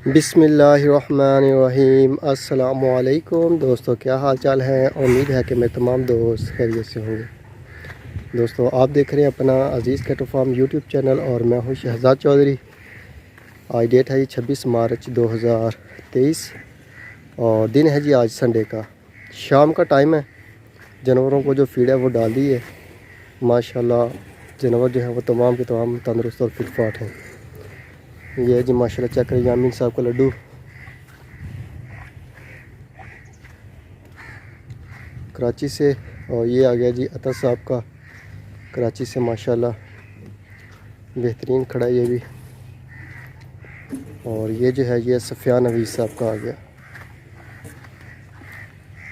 बिस्मिल्लाहिर्रहमानिर्रहीम। अस्सलामुअलैकुम दोस्तों, क्या हाल चाल है। उम्मीद है कि मेरे तमाम दोस्त खैरियत से होंगे। दोस्तों, आप देख रहे हैं अपना अज़ीज़ कैटल फार्म यूट्यूब चैनल और मैं हूं शहजाद चौधरी। आज डेट है जी 26 मार्च 2023 और दिन है जी आज संडे का। शाम का टाइम है। जानवरों को जो फीड है वो डाल दी है। माशाल्लाह जानवर जो है वो तमाम के तमाम तंदुरुस्त और फिट फाट हैं। ये जी माशाल्लाह चेक करें, यामीन साहब का लड्डू कराची से, और ये आ गया जी अतर साहब का कराची से। माशाल्लाह बेहतरीन खड़ा है ये भी। और ये जो है ये सफ़ियान नवीस साहब का आ गया।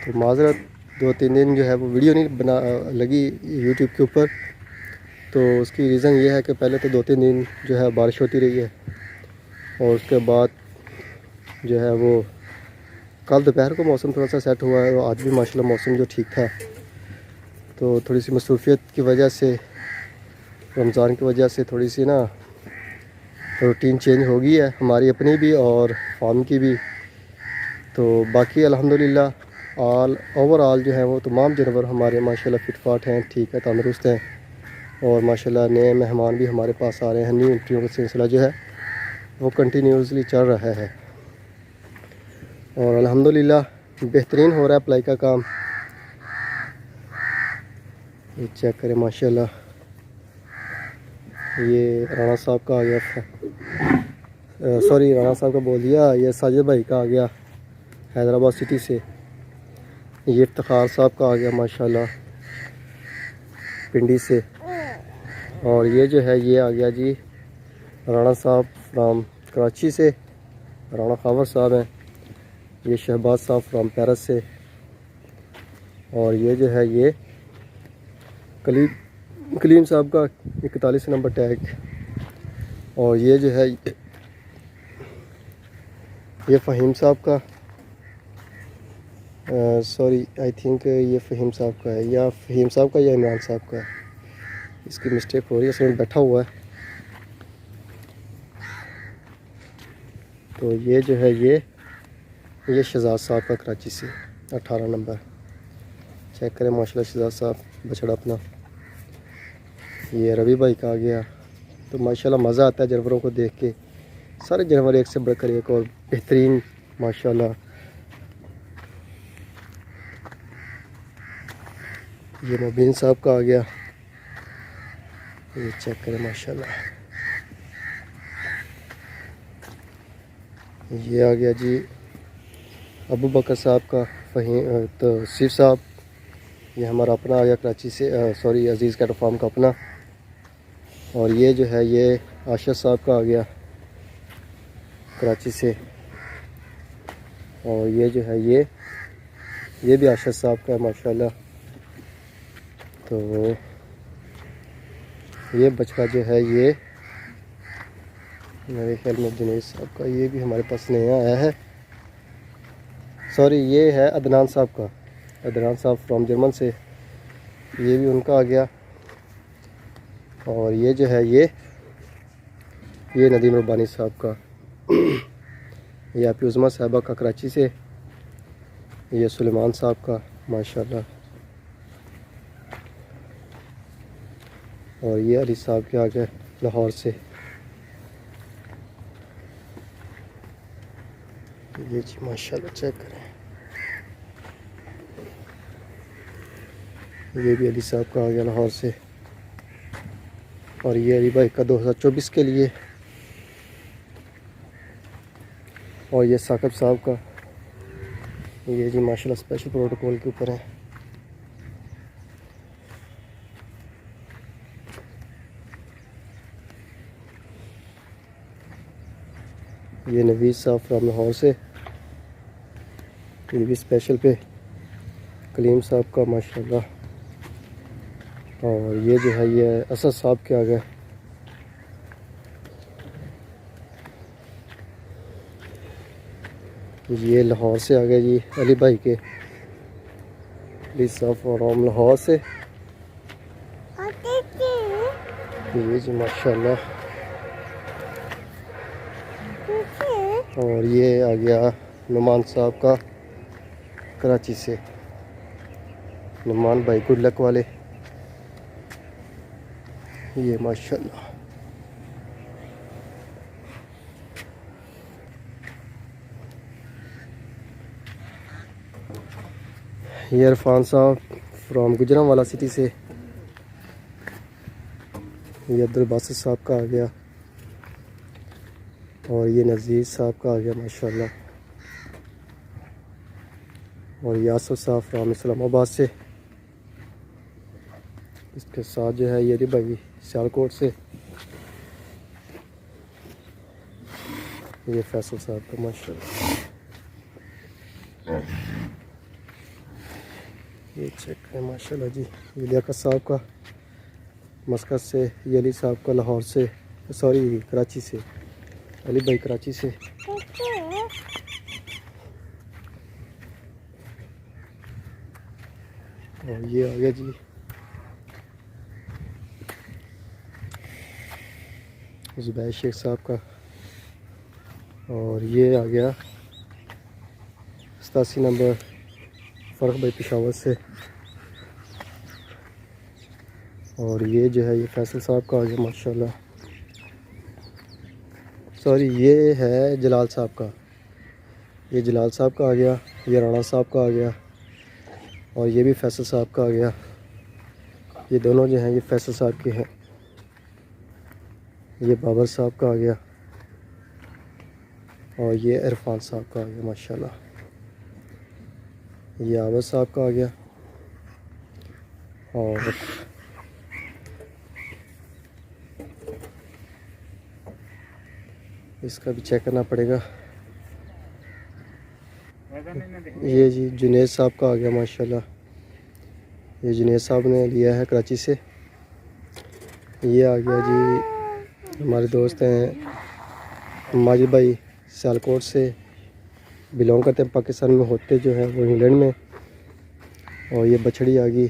तो माजरत 2-3 दिन जो है वो वीडियो नहीं बना लगी यूट्यूब के ऊपर। तो उसकी रीज़न ये है कि पहले तो 2-3 दिन जो है बारिश होती रही है और उसके बाद जो है वो कल दोपहर को मौसम थोड़ा सा सेट हुआ है और आज भी माशाल्लाह मौसम जो ठीक था। तो थोड़ी सी मसरूफियत की वजह से, रमज़ान की वजह से थोड़ी सी ना रूटीन चेंज हो गई है हमारी अपनी भी और फार्म की भी। तो बाकी अल्हम्दुलिल्लाह ओवरऑल जो है वो तमाम जानवर हमारे माशाल्लाह फिट फाट हैं, ठीक है, तंदुरुस्त हैं। और माशाल्लाह नए मेहमान भी हमारे पास आ रहे हैं। न्यू एंट्रियों का सिलसिला जो है वो कंटिन्यूसली चल रहा है और अल्हम्दुलिल्लाह बेहतरीन हो रहा है अप्लाई का काम। ये चेक करें माशाल्लाह, ये राणा साहब का आ गया, सॉरी राणा साहब का बोल दिया, ये साजिद भाई का आ गया हैदराबाद सिटी से। ये इफ्तिखार साहब का आ गया माशाल्लाह पिंडी से। और ये जो है ये आ गया जी राणा साहब फ्राम कराची से, राणा खावर साहब हैं। ये शहबाज साहब फ्राम पेरिस से। और ये जो है ये कलीम साहब का 41 नंबर टैग। और ये जो है ये फ़हीम साहब का, सॉरी आई थिंक ये फ़हीम साहब का है, या फ़हीम साहब का या इमरान साहब का है, इसकी मिस्टेक हो रही है, इसमें बैठा हुआ है। तो ये जो है ये शहजाद साहब का कराची से 18 नंबर। चेक करें माशाल्लाह शहजाद साहब बछड़ा अपना। ये रवि भाई का आ गया। तो माशाल्लाह मज़ा आता है जानवरों को देख के। सारे जानवर एक से बढ़कर एक और बेहतरीन माशाल्लाह। ये मुबीन साहब का आ गया। ये चेक करें माशाल्लाह। ये आ गया जी अबू बकर साहब का फ़हीम, तो सिफ साहब। ये हमारा अपना आ गया कराची से, सॉरी अज़ीज़ कैटल फार्म का अपना। और ये जो है ये आशिश साहब का आ गया कराची से। और ये जो है ये भी आशिश साहब का है माशाल्लाह। तो ये बछड़ा जो है ये मेरे ख्याल में दिनेश साहब का, ये भी हमारे पास नया आया है। सॉरी ये है अदनान साहब का, अदनान साहब फ्रॉम जर्मन से। ये भी उनका आ गया। और ये जो है ये नदीम रब्बानी साहब का, ये आपकी उज़मा साहबा का कराची से। ये सुलेमान साहब का माशाल्लाह। और ये अली साहब के आ गए लाहौर से। ये जी माशाल्लाह चेक करें, ये भी अली साहब का आ गया लाहौर से। और ये अली भाई का 2024 के लिए। और ये साकिब साहब का, ये जी माशाल्लाह स्पेशल प्रोटोकॉल के ऊपर है। ये नवीस साहब फ्राम लाहौर से, ये भी स्पेशल पे कलीम साहब का माशाल्लाह। और ये जो है ये असद साहब के आ गए। ये लाहौर से आ गए जी अली भाई के, अली साहब फ्राम लाहौर से। ये जी माशाल्लाह और ये आ गया नुमान साहब का कराची से, नुमान भाई गुड लक वाले। ये माशाल्लाह ये इरफान साहब फ्रॉम गुजरांवाला सिटी से। ये अब्दुल बासित साहब का आ गया और ये नज़ीर साहब का आ गया माशाल्लाह। और यासर साहब फ्रॉम इस्लामाबाद से। इसके साथ जो है ये भाई सियालकोट से। ये फैसल साहब का माशाल्लाह। ये चेक है माशाल्लाह जी। ये लियाकत साहब का मस्कत से। ये अली साहब का लाहौर से, सॉरी कराची से, अली भाई कराची से। और ये आ गया जी जुबैर शेख साहब का। और ये आ गया 87 नंबर फ़र्क भाई पेशावर से। और ये जो है ये फैसल साहब का आ गया माशाल्लाह। सॉरी ये है जलाल साहब का। ये जलाल साहब का आ गया। ये राणा साहब का आ गया। और ये भी फैसल साहब का आ गया। ये दोनों जो हैं ये फैसल साहब के हैं। ये बाबर साहब का आ गया। और ये इरफान साहब का आ गया माशाल्लाह। ये आवर साहब का आ गया। और इसका भी चेक करना पड़ेगा। ये जी जुनेद साहब का आ गया माशाल्लाह। ये जुनेद साहब ने लिया है कराची से। ये आ गया जी हमारे दोस्त हैं माजिद भाई सियालकोट से, बिलोंग करते हैं पाकिस्तान में, होते जो है वो इंग्लैंड में। और ये बछड़ी आ गई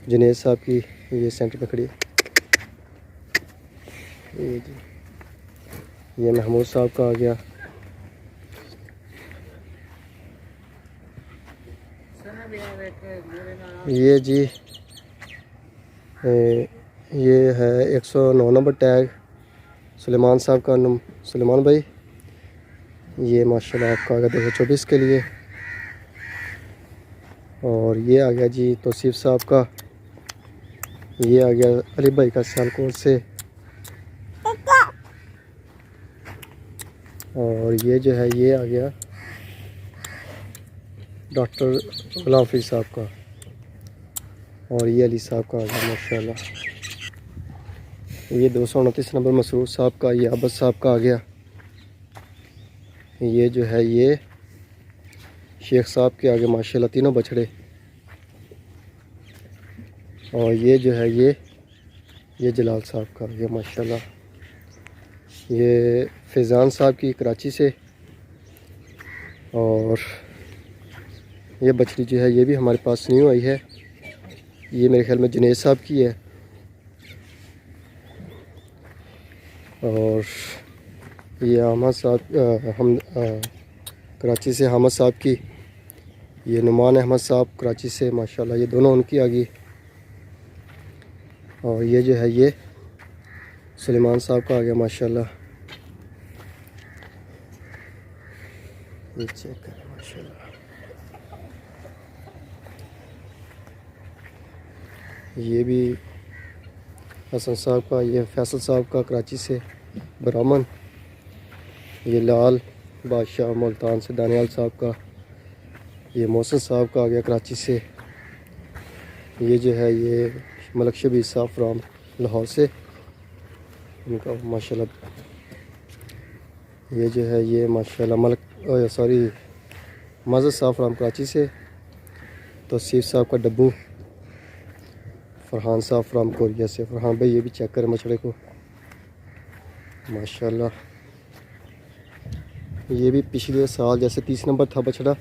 जुनेद साहब की। ये सेंटर पे खड़ी है। ये जी ये महमूद साहब का आ गया। ये जी ये है 109 नंबर टैग सुलेमान साहब का, सुलेमान भाई। ये माशाल्लाह आपका आ गया 2024 के लिए। और ये आ गया जी तौसीफ साहब का। ये आ गया अली भाई का सियालकोट से। और ये जो है ये आ गया डॉक्टर गुलाम फरीद साहब का। और ये अली साहब का आ गया माशाल्लाह। ये 229 नंबर मसरूर साहब का, ये अब्बास साहब का आ गया। ये जो है ये शेख साहब के आगे माशाल्लाह तीनों बछड़े। और ये जो है ये जलाल साहब का आ गया माशाल्लाह। ये फैज़ान साहब की कराची से। और ये बछड़ी जो है ये भी हमारे पास न्यू आई है। ये मेरे ख्याल में जुनेद साहब की है। और ये अहमद साहब हम कराची से अहमद साहब की। ये नुमान अहमद साहब कराची से माशाल्लाह। ये दोनों उनकी आ गई। और ये जो है ये सुलेमान साहब का आ गया माशाल्लाह। ये चेक करें माशाल्लाह। ये भी हसन साहब का। ये फैसल साहब का कराची से ब्राह्मण। ये लाल बादशाह मुल्तान से दानियाल साहब का। ये मोहसिन साहब का आ गया कराची से। ये जो है ये मलक शबीर साहब फ्राम लाहौर से, इनका माशाल्लाह। ये जो है ये माशाल्लाह मलक सॉरी मज़द साहब फ्राम कराची से। तौसीफ साहब का डब्बू। फरहान साहब फ्राम कोरिया से। फरहान भाई ये भी चेक करें मछड़े को माशाल्लाह। ये भी पिछले साल जैसे 30 नंबर था बछड़ा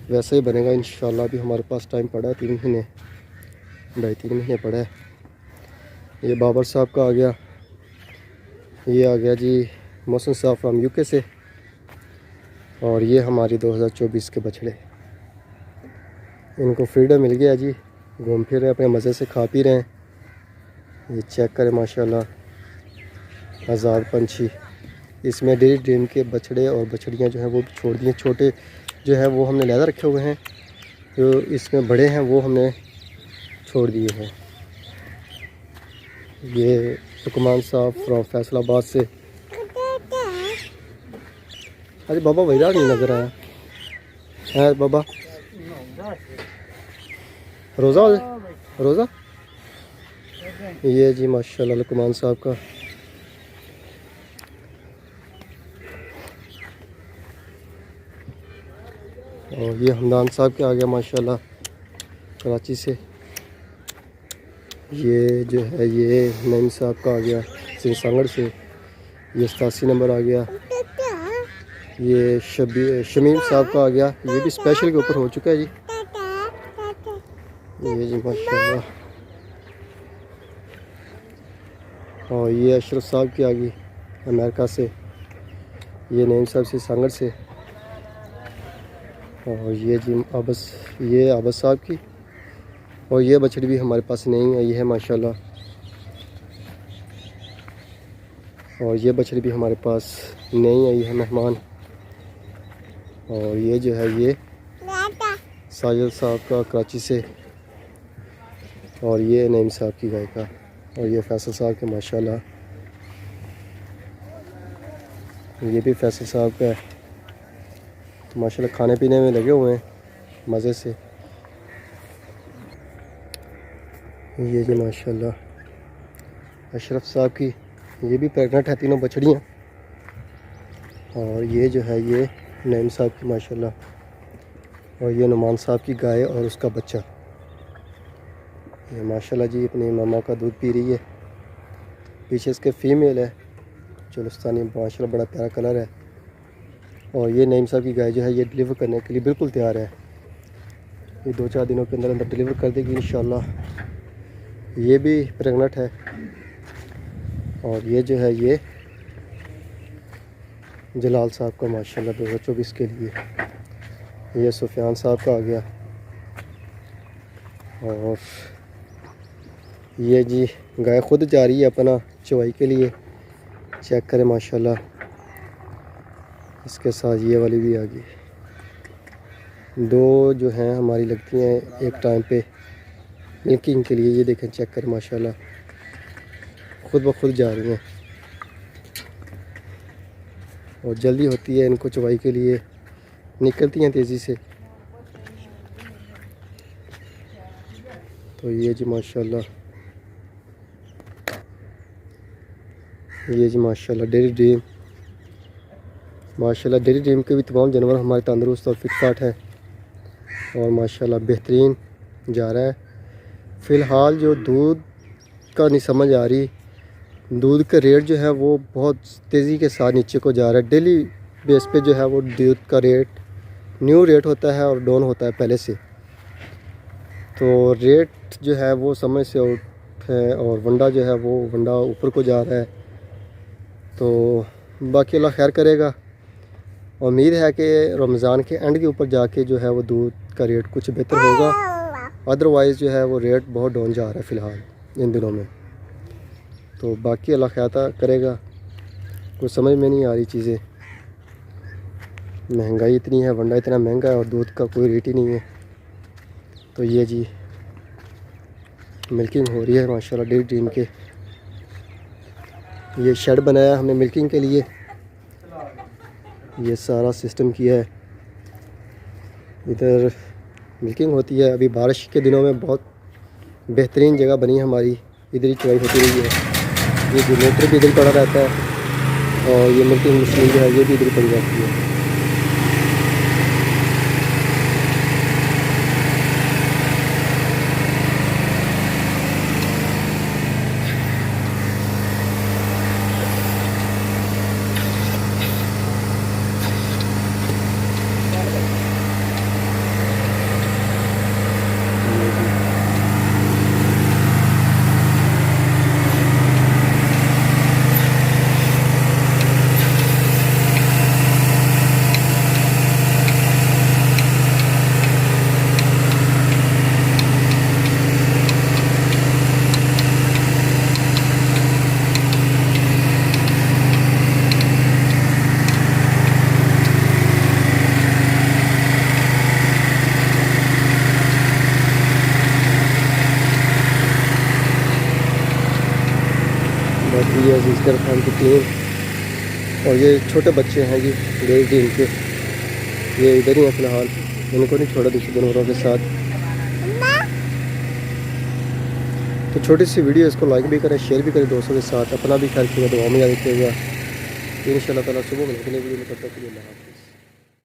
वैसे ही बनेगा इंशाल्लाह। अभी हमारे पास टाइम पड़ा है 3 महीने, 2.5-3 महीने पड़ा है। ये बाबर साहब का आ गया। ये आ गया जी मोहसिन साहब फ्राम यूके से। और ये हमारी 2024 के बछड़े, इनको फ्रीडम मिल गया जी, घूम फिर रहे अपने मज़े से, खा पी रहे हैं। ये चेक करें माशाल्लाह, आज़ाद पंछी। इसमें डेयरी ड्रीम के बछड़े और बछड़ियाँ जो हैं वो भी छोड़ दिए। छोटे जो हैं वो हमने लहदा रखे हुए हैं, जो इसमें बड़े हैं वो हमने छोड़ दिए हैं। ये लुकमान साहब फ्रॉम फैसलाबाद से। अरे बाबा वहीरा नहीं नज़र आया है बाबा। रोज़ा रोज़ा ये जी माशाल्लाह लुकमान साहब का। और ये हमदान साहब के आ गया माशाल्लाह कराची से। ये जो है ये नईम साहब का आ गया सिंसांगड़ से। ये 87 नंबर आ गया। ये शमीम साहब का आ गया, ये भी स्पेशल के ऊपर हो चुका है जी। ये जी माशाल्लाह। और ये अशरफ साहब की आ गई अमेरिका से। ये नईम साहब से सांगड़ से। और ये जी आबस साहब की। और ये बछड़ी भी हमारे पास नहीं आई है माशाल्लाह। और ये बछड़ी भी हमारे पास नहीं आई है मेहमान। और ये जो है ये साजिद साहब का कराची से। और ये नईम साहब की गाय का। और ये फैसल साहब के माशाल्लाह, ये भी फैसल साहब का है। तो माशाल्लाह खाने पीने में लगे हुए हैं मज़े से। ये जी माशाल्लाह अशरफ साहब की, ये भी प्रेग्नेंट है तीनों बछड़ियाँ। और ये जो है ये नईम साहब की माशाल्लाह। और ये नुमान साहब की गाय और उसका बच्चा। ये माशाल्लाह जी अपनी मामा का दूध पी रही है। पीछे इसके फीमेल है चुलस्तानी, माशाल्लाह बड़ा प्यारा कलर है। और ये नईम साहब की गाय जो है ये डिलीवर करने के लिए बिल्कुल तैयार है। ये 2-4 दिनों के अंदर अंदर डिलीवर कर देगी इंशाल्लाह। ये भी प्रेग्नेंट है। और ये जो है ये जलाल साहब का माशाल्लाह 2024 के लिए। ये सुफियान साहब का आ गया। और ये जी गाय खुद जा रही है अपना चवाई के लिए, चेक करें माशाल्लाह। इसके साथ ये वाली भी आ गई। दो जो हैं हमारी लगती हैं एक टाइम पे मिल्किंग के लिए। ये देखें चेक करें माशाल्लाह, खुद ब खुद जा रही हैं। और जल्दी होती है इनको चवाई के लिए, निकलती हैं तेज़ी से। तो ये जी माशाल्लाह, ये जी माशाल्लाह डेयरी ड्रीम। माशाल्लाह डेयरी ड्रीम के भी तमाम जानवर हमारे तंदुरुस्त और फिट फाट है। और माशाल्लाह बेहतरीन जा रहा है। फ़िलहाल जो दूध का नहीं समझ आ रही, दूध का रेट जो है वो बहुत तेज़ी के साथ नीचे को जा रहा है। डेली बेस पे जो है वो दूध का रेट न्यू रेट होता है और डाउन होता है पहले से। तो रेट जो है वो समय से आउट है। और वंडा जो है वो वंडा ऊपर को जा रहा है। तो बाकी अल्लाह खैर करेगा। उम्मीद है कि रमज़ान के एंड के ऊपर जाके जो है वो दूध का रेट कुछ बेहतर होगा। अदरवाइज़ जो है वो रेट बहुत डाउन जा रहा है फ़िलहाल इन दिनों में। तो बाकी अल्लाह खैर करेगा। कुछ समझ में नहीं आ रही चीज़ें, महंगाई इतनी है, वंडा इतना महंगा है और दूध का कोई रेट ही नहीं है। तो ये जी मिल्किंग हो रही है माशाल्लाह डेयरी ड्रीम के। ये शेड बनाया हमने मिल्किंग के लिए, ये सारा सिस्टम किया है। इधर मिल्किंग होती है। अभी बारिश के दिनों में बहुत बेहतरीन जगह बनी है हमारी, इधर ही चवाई होती रही है। ये जनरेटर भी इधर पड़ा रहता है और ये मिल्किंग मशीन जो है ये भी इधर पड़ी रहती है। ये अजीज़ खान की टीम, और ये छोटे बच्चे हैं जी देश जी इनके, ये इधर ही हैं फ़िलहाल, इनको नहीं छोड़ा दूसरे जानवरों के साथ। तो छोटी सी वीडियो, इसको लाइक भी करें, शेयर भी करें दोस्तों के साथ, अपना भी ख्याल रखिएगा, दुआ में याद रखिएगा। इंशाअल्लाह ताला सुबह मिलेंगे वीडियो में, तब तक के लिए अल्लाह हाफ़िज़।